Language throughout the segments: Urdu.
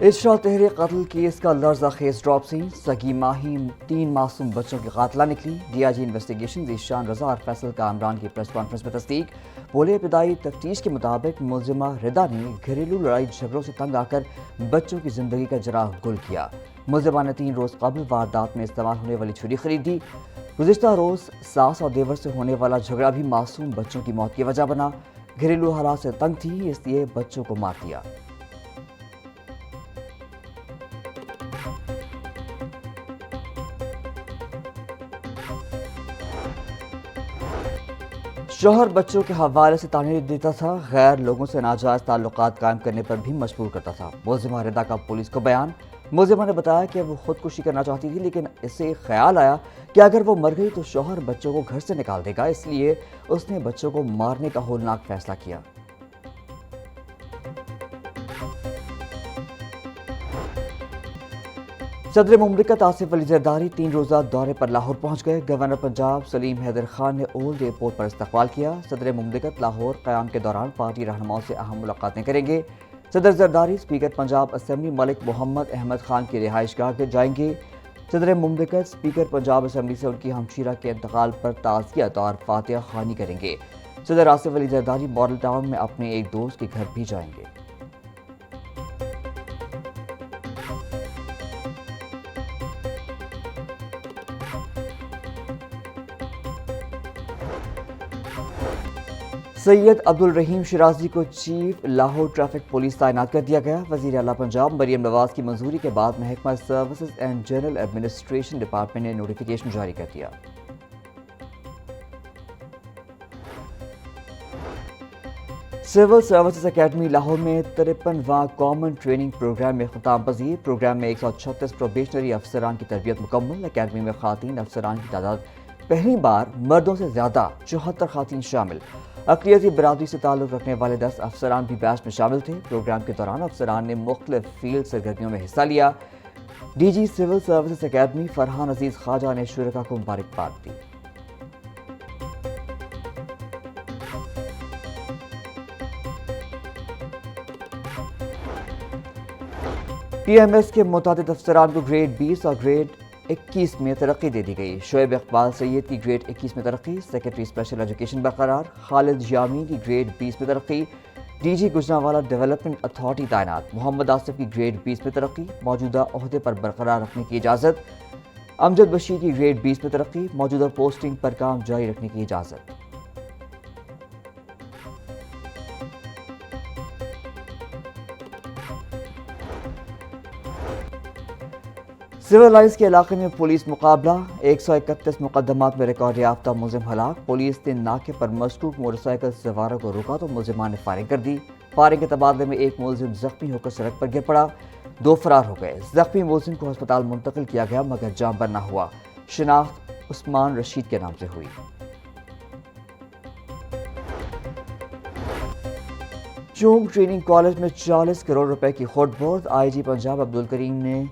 اشرا تحریک قتل کیس کا لرزہ خیز ڈراپ سین سگی ماہی 3 معصوم بچوں کی قاتلہ نکلی۔ D I G investigation Zeeshan Raza اور فیصل کامران کی پریس کانفرنس میں تصدیق۔ بولے ابتدائی تفتیش کے مطابق ملزمہ ردا نے گھریلو لڑائی جھگڑوں سے تنگ آ کر بچوں کی زندگی کا جراح گل کیا۔ ملزمہ نے 3 روز قبل واردات میں استعمال ہونے والی چھری خریدی۔ گزشتہ روز ساس اور دیور سے ہونے والا جھگڑا بھی معصوم بچوں کی موت کی وجہ بنا۔ گھریلو حالات سے تنگ تھی اس لیے بچوں کو مار دیا۔ شوہر بچوں کے حوالے سے تعمیر دیتا تھا، غیر لوگوں سے ناجائز تعلقات قائم کرنے پر بھی مجبور کرتا تھا۔ ملزمہ ردا کا پولیس کو بیان۔ ملزمہ نے بتایا کہ وہ خودکشی کرنا چاہتی تھی، لیکن اسے خیال آیا کہ اگر وہ مر گئی تو شوہر بچوں کو گھر سے نکال دے گا، اس لیے اس نے بچوں کو مارنے کا ہولناک فیصلہ کیا۔ صدر مملکت آصف علی زرداری 3 روزہ دورے پر لاہور پہنچ گئے۔ گورنر پنجاب سلیم حیدر خان نے اولڈ ایئرپورٹ پر استقبال کیا۔ صدر مملکت لاہور قیام کے دوران پارٹی رہنماؤں سے اہم ملاقاتیں کریں گے۔ صدر زرداری اسپیکر پنجاب اسمبلی ملک محمد احمد خان کی رہائش گاہ جائیں گے۔ صدر مملکت اسپیکر پنجاب اسمبلی سے ان کی ہمشیرہ کے انتقال پر تعزیت اور فاتحہ خوانی کریں گے۔ صدر آصف علی زرداری ماڈل ٹاؤن میں اپنے ایک دوست کے گھر بھی جائیں گے۔ سید عبدالرحیم شرازی کو چیف لاہور ٹریفک پولیس تعینات کر دیا گیا۔ وزیر اعلیٰ پنجاب مریم نواز کی منظوری کے بعد محکمہ services and general administration department نے نوٹیفیکیشن جاری کر دیا۔ سول سروسز اکیڈمی لاہور میں 53واں کامن ٹریننگ پروگرام میں اختتام پذیر۔ پروگرام میں 136 پروبیشنری افسران کی تربیت مکمل۔ اکیڈمی میں خواتین افسران کی تعداد پہلی بار مردوں سے زیادہ 74 خواتین شامل۔ اقلیتی برادری سے تعلق رکھنے والے 10 افسران بھی بیچ میں شامل تھے۔ پروگرام کے دوران افسران نے مختلف فیلڈ سرگرمیوں میں حصہ لیا۔ D G civil services academy Farhan Aziz Khawaja نے شرکاء کو مبارکباد دی۔ پی ایم ایس کے متعدد افسران کو گریڈ 20 اور گریڈ 21 میں ترقی دے دی گئی۔ شعیب اقبال سید کی گریڈ 21 میں ترقی، سیکرٹری اسپیشل ایجوکیشن برقرار۔ خالد یامین کی گریڈ 20 میں ترقی، D G Gujranwala Development Authority تعینات۔ محمد آصف کی گریڈ 20 میں ترقی، موجودہ عہدے پر برقرار رکھنے کی اجازت۔ امجد بشیر کی گریڈ 20 میں ترقی، موجودہ پوسٹنگ پر کام جاری رکھنے کی اجازت۔ سول لائنز کے علاقے میں پولیس مقابلہ، 131 مقدمات میں ریکارڈ یافتہ ملزم ہلاک۔ پولیس نے ناکے پر مشکوک موٹر سائیکل سواروں کو روکا تو ملزمان نے فائرنگ کر دی۔ فائرنگ کے تبادلے میں ایک ملزم زخمی ہو کر سڑک پر گر پڑا، 2 فرار ہو گئے۔ زخمی ملزم کو ہسپتال منتقل کیا گیا مگر جاں بر نہ ہوا۔ شناخت عثمان رشید کے نام سے ہوئی۔ چونگ ٹریننگ کالج میں 40 کروڑ روپے کی خورد بورد۔ آئی جی پنجاب عبدالکریم نے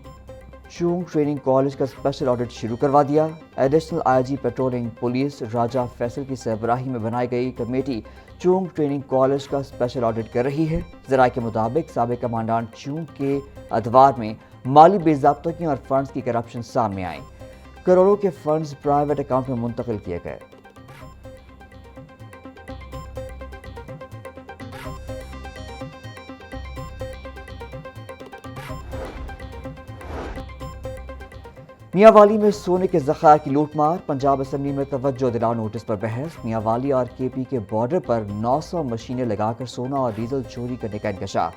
چونگ ٹریننگ کالج کا اسپیشل آڈٹ شروع کروا دیا۔ Additional I G patrolling police Raja Faisal کی سربراہی میں بنائی گئی کمیٹی چونگ ٹریننگ کالج کا اسپیشل آڈٹ کر رہی ہے۔ ذرائع کے مطابق سابق کمانڈانٹ چونگ کے ادوار میں مالی بے ضابطگیوں اور فنڈز کی کرپشن سامنے آئی۔ کروڑوں کے فنڈز پرائیویٹ اکاؤنٹ میں منتقل کیے گئے۔ میاں والی میں سونے کے ذخائر کی لوٹ مار، پنجاب اسمبلی میں توجہ دلاؤ نوٹس پر بحث۔ میاں والی اور کے پی کے بارڈر پر 900 مشینیں لگا کر سونا اور ڈیزل چوری کرنے کا انکشاف۔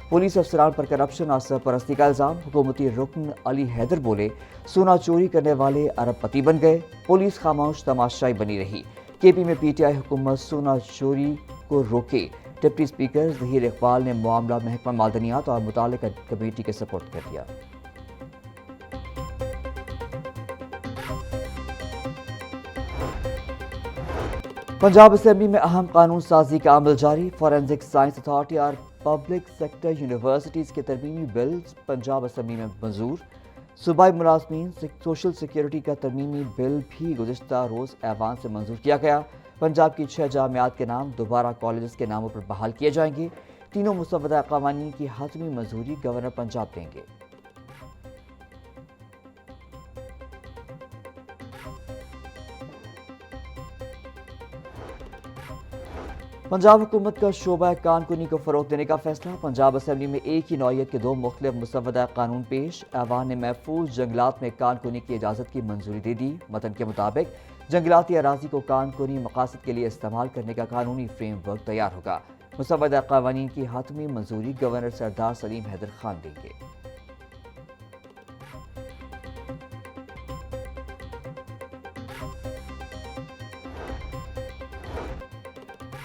پولیس افسران پر کرپشن اور سرپرستی کا الزام۔ حکومتی رکن علی حیدر بولے سونا چوری کرنے والے ارب پتی بن گئے۔ پولیس خاموش تماشائی بنی رہی۔ کے پی میں پی ٹی آئی حکومت سونا چوری کو روکے۔ ڈپٹی اسپیکر ظہیر اقبال نے معاملہ محکمہ معدنیات اور متعلقہ کمیٹی کے سپورٹ کر دیا۔ پنجاب اسمبلی میں اہم قانون سازی کا عمل جاری۔ فورینزک سائنس اتھارٹی اور پبلک سیکٹر یونیورسٹیز کے ترمیمی بل پنجاب اسمبلی میں منظور۔ صوبائی ملازمین سوشل سیکیورٹی کا ترمیمی بل بھی گزشتہ روز ایوان سے منظور کیا گیا۔ پنجاب کی 6 جامعات کے نام دوبارہ کالجز کے ناموں پر بحال کیے جائیں گے۔ تینوں مسودہ قوانین کی حتمی منظوری گورنر پنجاب دیں گے۔ پنجاب حکومت کا شعبہ کانکنی کو فروغ دینے کا فیصلہ۔ پنجاب اسمبلی میں ایک ہی نوعیت کے 2 مختلف مسودہ قانون پیش۔ ایوان نے محفوظ جنگلات میں کانکنی کی اجازت کی منظوری دے دی۔ متن کے مطابق جنگلاتی اراضی کو کانکنی مقاصد کے لیے استعمال کرنے کا قانونی فریم ورک تیار ہوگا۔ مسودہ قوانین کی حتمی منظوری گورنر سردار سلیم حیدر خان دیں گے۔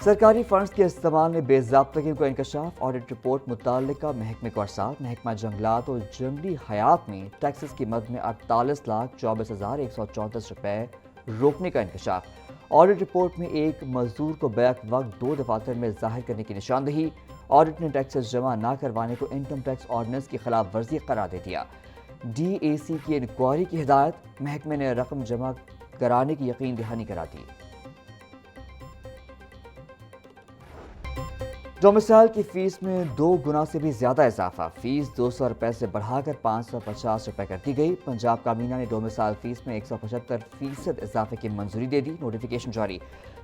سرکاری فنڈز کے استعمال میں بے ضابطگیوں کا انکشاف۔ آڈٹ رپورٹ متعلقہ محکمے کو ارسال۔ محکمہ جنگلات اور جنگلی حیات میں ٹیکسز کی مد میں 48,24,134 روپے روکنے کا انکشاف۔ آڈٹ رپورٹ میں ایک مزدور کو بیک وقت 2 دفاتر میں ظاہر کرنے کی نشاندہی۔ آڈٹ نے ٹیکسز جمع نہ کروانے کو انکم ٹیکس آرڈیننس کی خلاف ورزی قرار دے دیا۔ ڈی اے سی کی انکوائری کی ہدایت۔ محکمے نے رقم جمع کرانے کی یقین دہانی کرا دی۔ ڈومیسائل کی فیس میں 2 گنا سے بھی زیادہ اضافہ۔ فیس 200 روپے سے بڑھا کر 550 روپے کر دی گئی۔ پنجاب کابینہ نے ڈومیسائل فیس میں 175% اضافے کی منظوری دے دی۔ نوٹیفیکیشن جاری۔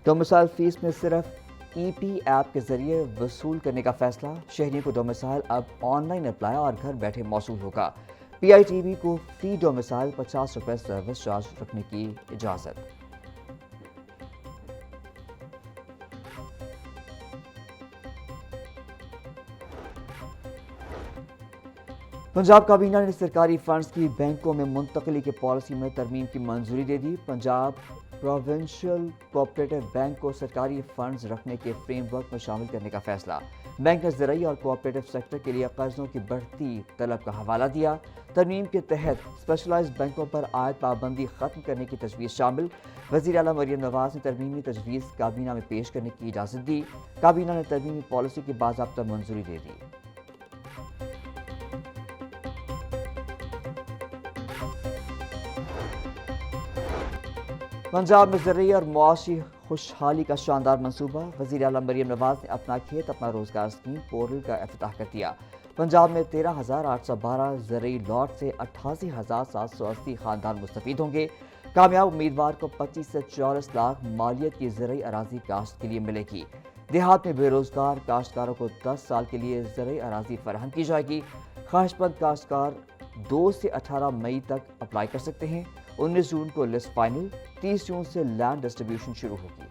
ڈومیسائل فیس میں صرف ای پی ایپ کے ذریعے وصول کرنے کا فیصلہ۔ شہریوں کو ڈومیسائل اب آن لائن اپلائی اور گھر بیٹھے موصول ہوگا۔ پی آئی ٹی بی کو فی ڈومیسائل 50 روپے سروس چارج رکھنے کی اجازت۔ پنجاب کابینہ نے سرکاری فنڈز کی بینکوں میں منتقلی کی پالیسی میں ترمیم کی منظوری دے دی۔ پنجاب پروونشل کوآپریٹو بینک کو سرکاری فنڈز رکھنے کے فریم ورک میں شامل کرنے کا فیصلہ۔ بینک نے زرعی اور کوآپریٹو سیکٹر کے لیے قرضوں کی بڑھتی طلب کا حوالہ دیا۔ ترمیم کے تحت اسپیشلائزڈ بینکوں پر عائد پابندی ختم کرنے کی تجویز شامل۔ وزیر اعلیٰ مریم نواز نے ترمیمی تجویز کابینہ میں پیش کرنے کی اجازت دی۔ کابینہ نے ترمیمی پالیسی کی باضابطہ منظوری دے دی۔ پنجاب میں زرعی اور معاشی خوشحالی کا شاندار منصوبہ۔ وزیر اعلیٰ مریم نواز نے اپنا کھیت اپنا روزگار اسکیم پورٹل کا افتتاح کر دیا۔ پنجاب میں 13,812 زرعی لاٹ سے 88,780 خاندان مستفید ہوں گے۔ کامیاب امیدوار کو 25 سے 40 لاکھ مالیت کی زرعی اراضی کاشت کے لیے ملے گی۔ دیہات میں بے روزگار کاشتکاروں کو 10 سال کے لیے زرعی اراضی فراہم کی جائے گی۔ خواہش مند کاشتکار 2 سے 18 مئی تک اپلائی کر سکتے ہیں۔ 19 جون کو لسٹ فائنل۔ 30 جون سے لینڈ ڈسٹریبیوشن شروع ہوگی۔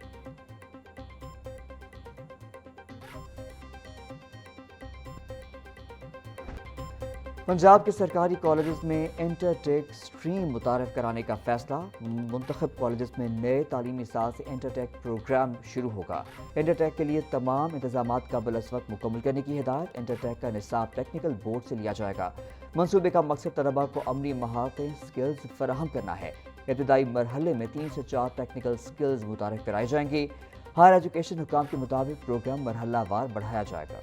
پنجاب کے سرکاری کالجز میں انٹر ٹیک سٹریم متعارف کرانے کا فیصلہ۔ منتخب کالجز میں نئے تعلیمی سال سے انٹر ٹیک پروگرام شروع ہوگا۔ انٹر ٹیک کے لیے تمام انتظامات قبل از وقت مکمل کرنے کی ہدایت۔ انٹر ٹیک کا نصاب ٹیکنیکل بورڈ سے لیا جائے گا۔ منصوبے کا مقصد طلباء کو عملی مہارتیں سکلز فراہم کرنا ہے۔ ابتدائی مرحلے میں 3 سے 4 ٹیکنیکل سکلز متعارف کرائے جائیں گے۔ ہائر ایجوکیشن حکام کے مطابق پروگرام مرحلہ وار بڑھایا جائے گا۔